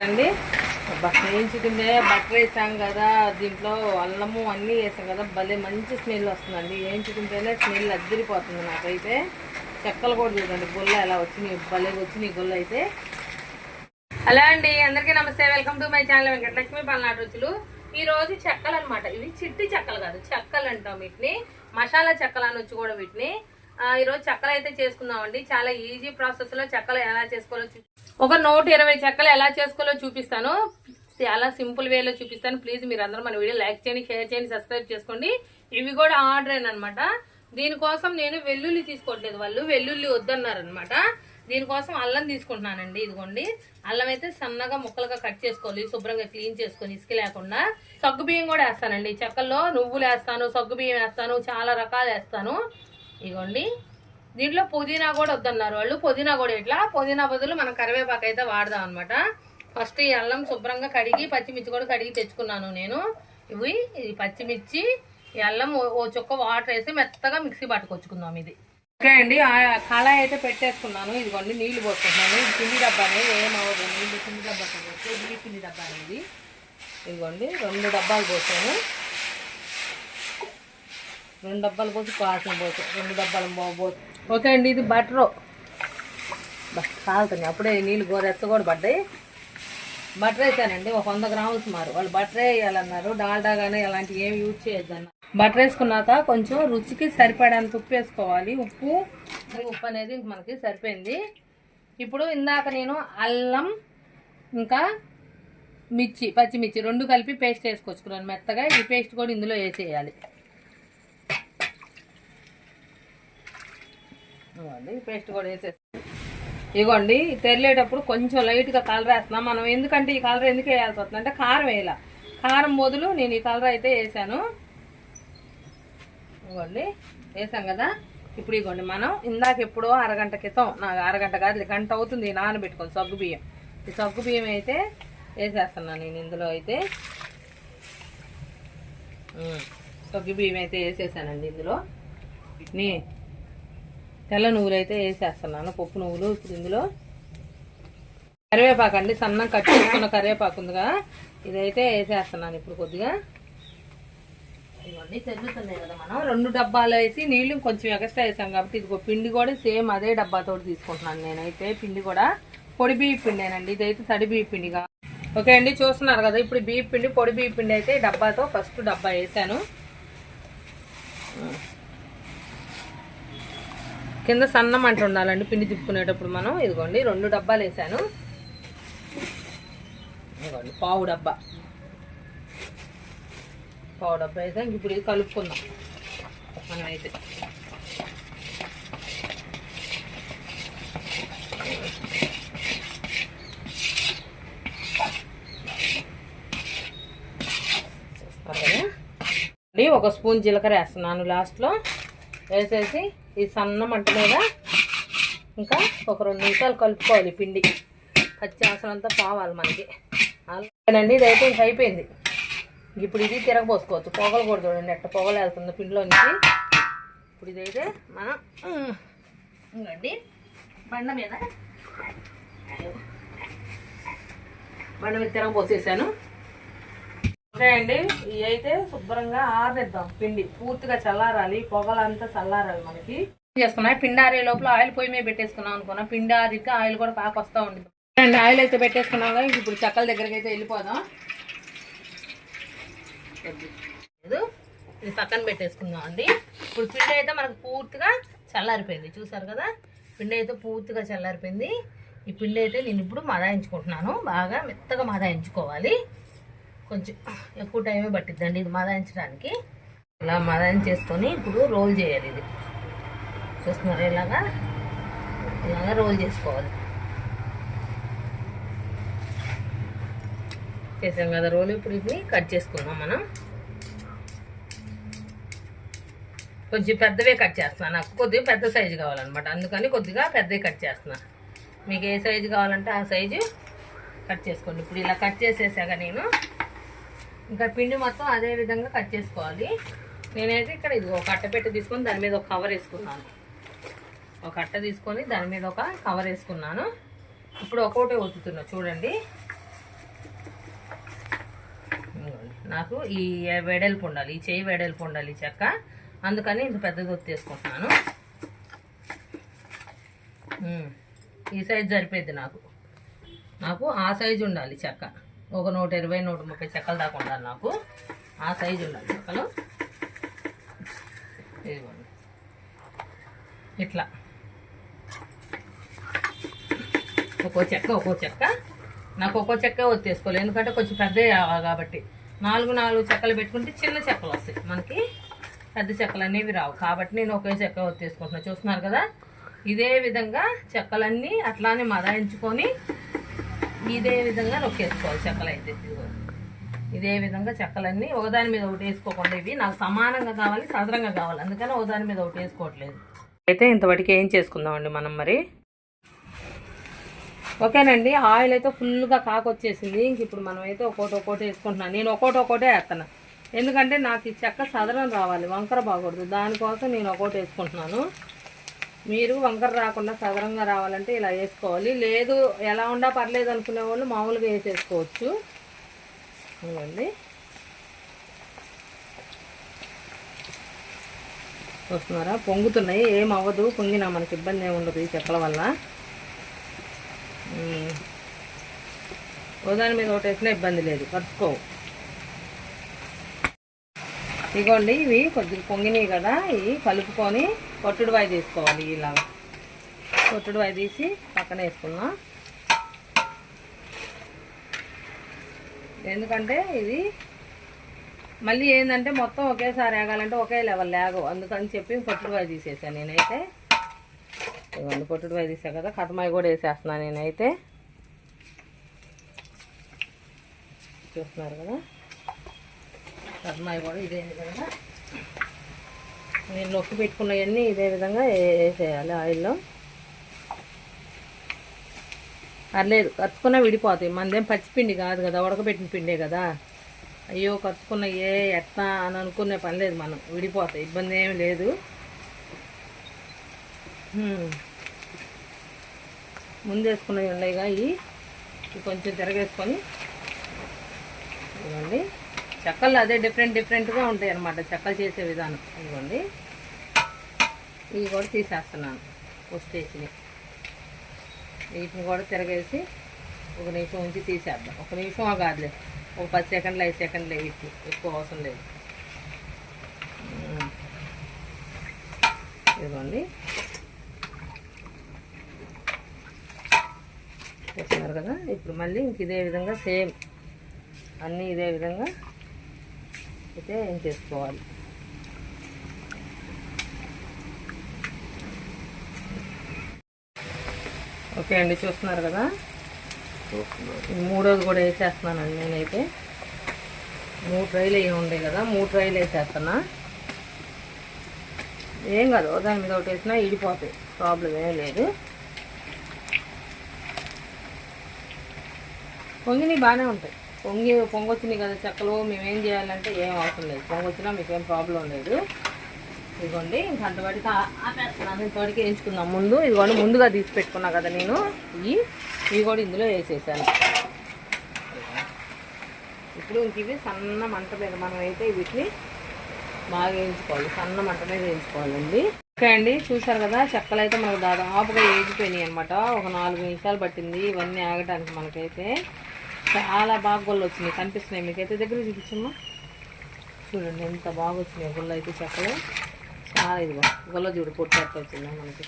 అండి వేయించుకుంటే బటర్ వేసాం కదా, దీంట్లో అల్లము అన్నీ వేసాం కదా, భలే మంచి స్మెల్ వస్తుందండి. వేయించుకుంటేనే స్మెల్ అద్దరిపోతుంది. నాకైతే చెక్కలు కూడా చూడండి గుల్ల ఎలా వచ్చినాయి, భలే వచ్చినాయి గుల్ల అయితే. హలో అండి, అందరికీ నమస్తే. Welcome to my channel Venkatalakshmi Palnadu రుచులు. ఈ రోజు చెక్కలు అనమాట. ఇవి చిట్టి చెక్కలు కాదు, చెక్కలు అంటాం వీటిని. మసాలా చెక్కలు అని వచ్చి కూడా వీటిని. ఈరోజు చెక్కలు అయితే చేసుకుందామండి. చాలా ఈజీ ప్రాసెస్ లో చెక్కలు ఎలా చేసుకోవాలో ఒక 120 చెక్కలు ఎలా చేసుకోవాలో చూపిస్తాను. చాలా సింపుల్ వేలో చూపిస్తాను. ప్లీజ్ మీరు అందరూ మన వీడియో లైక్ చేయండి, షేర్ చేయండి, సబ్స్క్రైబ్ చేసుకోండి. ఇవి కూడా ఆర్డర్ అనమాట. దీనికోసం నేను వెల్లుల్లి తీసుకోవట్లేదు, వాళ్ళు వెల్లుల్లి వద్దన్నారనమాట. దీనికోసం అల్లం తీసుకుంటున్నానండి. ఇదిగోండి, అల్లం అయితే సన్నగా ముక్కలుగా కట్ చేసుకోవాలి, శుభ్రంగా క్లీన్ చేసుకొని ఇసుక లేకుండా. సగ్గు బియ్యం కూడా వేస్తానండి చెక్కల్లో. నువ్వులు వేస్తాను, సగ్గు బియ్యం వేస్తాను, చాలా రకాలు వేస్తాను. ఇదిగోండి, దీంట్లో పుదీనా కూడా వద్దన్నారు వాళ్ళు. పుదీనా కూడా ఇట్లా, పుదీనా బదులు మనం కరివేపాకు అయితే వాడదాం అనమాట. ఫస్ట్ ఈ అల్లం శుభ్రంగా కడిగి, పచ్చిమిర్చి కూడా కడిగి తెచ్చుకున్నాను నేను. ఇది పచ్చిమిర్చి, ఈ అల్లం ఓ చుక్క వాటర్ వేసి మెత్తగా మిక్సీ పట్టుకొచ్చుకుందాం. ఇది ఓకే అండి. కళాయి అయితే పెట్టేసుకున్నాను. ఇదిగోండి, నీళ్లు పోసుకుంటున్నాను. ఇది పిండి డబ్బా అనేది ఏమవ్వదు, నీళ్ళు పిండి డబ్బా పోస్తే పిండి డబ్బా అనేది. ఇదిగోండి, 2 డబ్బాలు పోసాను. 2 డబ్బాలు పోసి కాసిన పోసి 2 డబ్బాలు పోసి. ఓకే అండి, ఇది బటరు కాలుతుంది. అప్పుడే నీళ్ళు గోరెచ్చ కూడా పడ్డాయి. బటర్ వేసానండి, ఒక 100 గ్రాములు సుమారు. వాళ్ళు బటరే వేయాలన్నారు, డాల్డా కానీ అలాంటివి ఏమి యూజ్ చేయొద్దన్నారు. బటర్ వేసుకున్నాక కొంచెం రుచికి సరిపడేంత ఉప్పు వేసుకోవాలి. ఉప్పు అనేది మనకి సరిపోయింది. ఇప్పుడు ఇందాక నేను అల్లం ఇంకా పచ్చిమిర్చి 2 కలిపి పేస్ట్ వేసుకొచ్చుకున్నాను మెత్తగా. ఈ పేస్ట్ కూడా ఇందులో వేసేయాలి. పేస్ట్ కూడా వేసేస్తాం. ఇగోండి, తెరలేటప్పుడు కొంచెం లైట్గా కలర్ వేస్తున్నాం మనం. ఎందుకంటే ఈ కలర్ ఎందుకు వేయాల్సి వస్తుంది అంటే కారం వేయాల. కారం బదులు నేను ఈ కలర్ అయితే వేసాను. ఇగోండి, వేసాం కదా. ఇప్పుడు ఇగోండి, మనం ఇందాక ఎప్పుడో అరగంట క్రితం, నాకు అరగంట కాదు గంట అవుతుంది నానబెట్టుకోండి సగ్గు బియ్యం. ఈ సగ్గు బియ్యం అయితే వేసేస్తున్నాను నేను ఇందులో. అయితే సగ్గు బియ్యం అయితే వేసేసానండి ఇందులో. వీటిని తెల్ల నువ్వులు అయితే వేసేస్తున్నాను, పప్పు నువ్వులు. ఇప్పుడు ఇందులో కరివేపాకు అండి, సన్నం కట్ చేసుకున్న కరివేపాకు ఉందిగా, ఇదైతే వేసేస్తున్నాను ఇప్పుడు కొద్దిగా. ఇవన్నీ తెల్లుతున్నాయి కదా. మనం 2 డబ్బాలు వేసి నీళ్లు కొంచెం ఎక్స్ట్రా వేసాం కాబట్టి ఇదిగో పిండి కూడా సేమ్ అదే డబ్బాతో తీసుకుంటున్నాను నేనైతే. పిండి కూడా పొడి బియ్య పిండేనండి, ఇదైతే తడి బియ్య పిండిగా. ఓకే అండి, చూస్తున్నారు కదా. ఇప్పుడు బియ్య పిండి, పొడి బియ్య పిండి అయితే డబ్బాతో ఫస్ట్ డబ్బా వేసాను. కింద సన్నం అంట ఉండాలండి పిండి తిప్పుకునేటప్పుడు మనం. ఇదిగోండి, 2 డబ్బాలు వేసాను. ఇదిగోండి, పావు డబ్బా వేసాం. ఇప్పుడు ఇది కలుపుకుందాం మనం అయితే. ఒక స్పూన్ జీలకర్ర వేస్తున్నాను లాస్ట్లో. వేసేసి ఈ సన్న మంట మీద ఇంకా ఒక 2 నిమిషాలు కలుపుకోవాలి. పిండి పచ్చి వాసన అంతా పోవాలి మనకి. అలాగేనండి, ఇదైతే ఇంక అయిపోయింది. ఇప్పుడు ఇది తిరగపోసుకోవచ్చు. పొగలు కూడా చూడండి ఎట్ట పొగలు వెళ్తుంది పిండిలో నుంచి. ఇప్పుడు ఇదైతే మనం ఇంకండి బండ మీద తిరగపోసేసాను. ఓకే అండి, ఇవి అయితే శుభ్రంగా ఆరనిద్దాం. పిండి పూర్తిగా చల్లారాలి, పొగలంతా చల్లారాలి మనకి. చేసుకున్నా పిండి ఆరే లోపల ఆయిల్ పొయ్యి మీద పెట్టేసుకున్నాం అనుకున్నా. పిండి ఆరితే ఆయిల్ కూడా కాకొస్తా ఉంటుంది అండి. ఆయిల్ అయితే పెట్టేసుకున్నాక ఇప్పుడు చెక్కల దగ్గరికి అయితే వెళ్ళిపోదాం. ఇది పక్కన పెట్టేసుకుందాం అండి. ఇప్పుడు పిండి అయితే మనకు పూర్తిగా చల్లారిపోయింది, చూసారు కదా. పిండి అయితే పూర్తిగా చల్లారిపోయింది. ఈ పిండి అయితే నేను ఇప్పుడు మదాయించుకుంటున్నాను. బాగా మెత్తగా మదాయించుకోవాలి. కొంచెం ఎక్కువ టైమే పట్టిద్దండి ఇది మదాయించడానికి. ఇలా మదాయించేసుకొని ఇప్పుడు రోల్ చేయాలి. ఇది చూస్తున్నారు, ఇలాగా రోల్ చేసుకోవాలి. చేసాం కదా రోల్. ఇప్పుడు ఇది కట్ చేసుకుందాం మనం. కొంచెం పెద్దవే కట్ చేస్తున్నాను, నాకు కొద్దిగా పెద్ద సైజు కావాలన్నమాట. అందుకని కొద్దిగా పెద్దవి కట్ చేస్తున్నాను. మీకు ఏ సైజు కావాలంటే ఆ సైజు కట్ చేసుకోండి. ఇప్పుడు ఇలా కట్ చేసేసాక నేను ఇంకా పిండి మొత్తం అదే విధంగా కట్ చేసుకోవాలి. నేనైతే ఇక్కడ ఇది ఒక అట్టపెట్టి తీసుకొని దాని మీద ఒక కవర్ వేసుకున్నాను. ఒక అట్ట తీసుకొని దాని మీద ఒక కవర్ వేసుకున్నాను. ఇప్పుడు ఒక్కొక్కటే ఒత్తుతున్నా చూడండి. నాకు ఈ వెడల్పు ఉండాలి, ఈ చేయి వెడల్పు ఉండాలి ఈ చెక్క. అందుకని ఇంత పెద్దది ఒత్తేసుకుంటున్నాను. ఈ సైజు సరిపోద్ది నాకు ఆ సైజు ఉండాలి చెక్క. ఒక 120 130 చెక్కల దాకా ఉండాలి నాకు. ఆ సైజు ఉండాలి చెక్కలు. ఇదిగోండి ఇట్లా ఒక్కో చెక్క నాకు ఒక్కో చెక్క ఒత్తేసుకోవాలి. ఎందుకంటే కొంచెం పెద్దవి కావాలి కాబట్టి. 4 చెక్కలు పెట్టుకుంటే చిన్న చెక్కలు వస్తాయి, మనకి పెద్ద చెక్కలు అనేవి రావు. కాబట్టి నేను ఒకే చెక్క ఒత్తేసుకుంటున్నాను. చూస్తున్నారు కదా, ఇదే విధంగా చెక్కలన్నీ అట్లానే మదాయించుకొని ఇదే విధంగా నొక్కేసుకోవాలి చెక్కలు అయితే. ఇదే విధంగా చెక్కలన్నీ ఒకదాని మీద ఒకటి వేసుకోకుండా, ఇవి నాకు సమానంగా కావాలి, సదరంగా కావాలి, అందుకని ఒకదాని మీద ఒకటి వేసుకోవట్లేదు. అయితే ఇంతవరకు ఏం చేసుకుందామండి మనం మరి. ఓకేనండి, ఆయిల్ అయితే ఫుల్గా కాకొచ్చేసింది. ఇంక ఇప్పుడు మనం అయితే ఒక్కోటి వేసుకుంటున్నాను. నేను ఒక్కోటే వేస్తాను, ఎందుకంటే నాకు ఈ చెక్క సదరం రావాలి, వంకర బాగూడదు. దానికోసం నేను ఒక్కోటి వేసుకుంటున్నాను. మీరు వంకర రాకుండా సదరంగా రావాలంటే ఇలా వేసుకోవాలి. లేదు ఎలా ఉండా పర్లేదు అనుకునే వాళ్ళు మామూలుగా వేసేసుకోవచ్చు. ఇవ్వండి, చూస్తున్నారా, పొంగుతున్నాయి. ఏం అవ్వదు, పొంగినా మనకి ఇబ్బంది ఏమి ఉండదు ఈ చెక్కల వల్ల. ఓదాని మీద ఒకటి వేసినా ఇబ్బంది లేదు, కలుపుకోవు. ఇగోండి, ఇవి కొద్దిగా పొంగినాయి కదా, ఇవి కలుపుకొని పొట్టుడువాయి తీసుకోవాలి. ఇలాగా పొట్టుడువాయి తీసి పక్కన వేసుకుందాం. ఎందుకంటే ఇది మళ్ళీ ఏంటంటే మొత్తం ఒకేసారి వేగాలంటే ఒకే లెవెల్ లేగవు, అందుకని చెప్పి పొట్టుడువాయి తీసేసాను నేనైతే. ఇవ్వండి, పొట్టుడువాయి తీసా కదా, కథమాయి కూడా వేసేస్తున్నాను నేనైతే. చూస్తున్నారు కదా, కథమాయి కూడా ఇదే విధంగా నేను నొక్కి పెట్టుకున్నవన్నీ ఇదే విధంగా వేసేయాలి ఆయిల్లో. పర్లేదు, కరుచుకున్నా విడిపోతాయి. మనదేం పచ్చిపిండి కాదు కదా, ఉడకబెట్టిన పిండే కదా. అయ్యో కరుచుకున్న ఎట్లా అని అనుకునే పని లేదు, మనం విడిపోతాయి, ఇబ్బంది ఏమి లేదు. ముందు వేసుకున్నవి ఉన్నాయిగా, ఇవి కొంచెం తిరగేసుకొని ఇవ్వండి. చెక్కలు అదే డిఫరెంట్గా ఉంటాయి అన్నమాట చెక్కలు చేసే విధానం. ఇవ్వండి, ఇవి కూడా తీసేస్తున్నాను పోస్టేసిని. వీటిని కూడా తిరగేసి 1 నిమిషం ఉంచి తీసేద్దాం. 1 నిమిషం కాదులే, ఒక 10 సెకండ్లు 5 సెకండ్లు వీటికి, ఎక్కువ అవసరం లేదు. ఇదిగోండి, చూస్తున్నారు కదా. ఇప్పుడు మళ్ళీ ఇంక ఇదే విధంగా సేమ్ అన్నీ ఇదే విధంగా అయితే ఏం చేసుకోవాలి. ఓకే అండి, చూస్తున్నారు కదా, మూడోది కూడా వేసేస్తున్నానండి నేనైతే. 3 ట్రైలు అవి ఉండే కదా, 3 ట్రైలు వేసేస్తున్నా. ఏం కాదు, దాని మీద ఒకటి వేసినా ఇడిపోతాయి, ప్రాబ్లం ఏం లేదు. పొంగినవి బాగానే ఉంటాయి. పొంగొచ్చినాయి కదా చెక్కలు, మేమేం చేయాలంటే ఏం అవసరం లేదు, పొంగొచ్చినా మీకేం ప్రాబ్లం లేదు. ఇదిగోండి, ఇంక అంతవరకు ఆపేస్తున్నాను. ఇంతవరకు వేయించుకుందాం. ఇదిగోండి, ముందుగా తీసి పెట్టుకున్నా కదా నేను, ఇవి కూడా ఇందులో వేసేసాను. ఇప్పుడు ఇంక ఇవి సన్న మంట మీద మనం అయితే వీటిని బాగా వేయించుకోవాలి, సన్న మంట మీద వేయించుకోవాలండి. ఓకే అండి, చూసారు కదా, చెక్కలు అయితే మనకు దాదాపుగా వేగిపోయినాయి అనమాట. ఒక 4 నిమిషాలు పట్టింది ఇవన్నీ ఆగటానికి. మనకైతే చాలా బాగా గొల్లు వచ్చినాయి, కనిపిస్తున్నాయి మీకైతే. దగ్గర చూపించమ్మా, చూడండి ఎంత బాగా వచ్చినాయి గుళ్ళు అయితే చెక్కలు. చాలా ఇదిగో గుల్ల చూడు, పొట్టు వచ్చింది మనకి,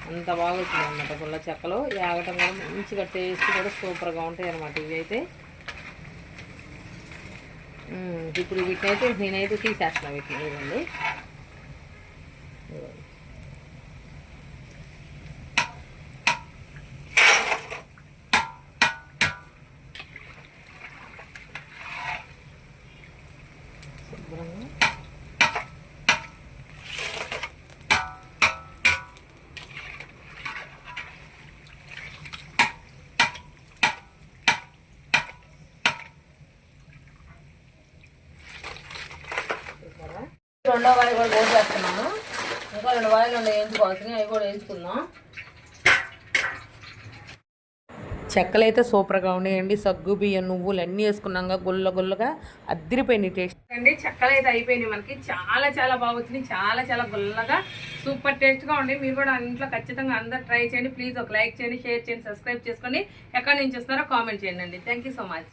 అంత బాగా వచ్చినాయి అన్నమాట గుల్ల చెక్కలు. ఆగటం కూడా మంచిగా టేస్ట్ కూడా సూపర్గా ఉంటాయి అన్నమాట ఇవి అయితే. ఇప్పుడు వీటినైతే నేనైతే తీసేస్తున్నాను వీటిని. ఇవ్వండి, శుభ్రంగా రెండో వాయి కూడా పోసేస్తున్నాను. ఇంకా 2 వాయిలు వేయించుకోవాల్సినవి, అవి కూడా వేయించుకుందాం. చెక్కలు అయితే సూపర్గా ఉన్నాయండి. సగ్గు బియ్యం నువ్వులు అన్నీ వేసుకున్నాక గుల్ల గుల్లగా అద్దరిపోయినాయి టేస్ట్ అండి. చెక్కలు అయితే అయిపోయినాయి మనకి. చాలా చాలా బాగా వచ్చినాయి. చాలా చాలా గుల్లగా సూపర్ టేస్ట్గా ఉండి మీరు కూడా ఇంట్లో ఖచ్చితంగా అందరు ట్రై చేయండి. ప్లీజ్ ఒక లైక్ చేయండి, షేర్ చేయండి, సబ్స్క్రైబ్ చేసుకోండి. ఎక్కడి నుంచి వస్తున్నారో కామెంట్ చేయండి. Thank you so much.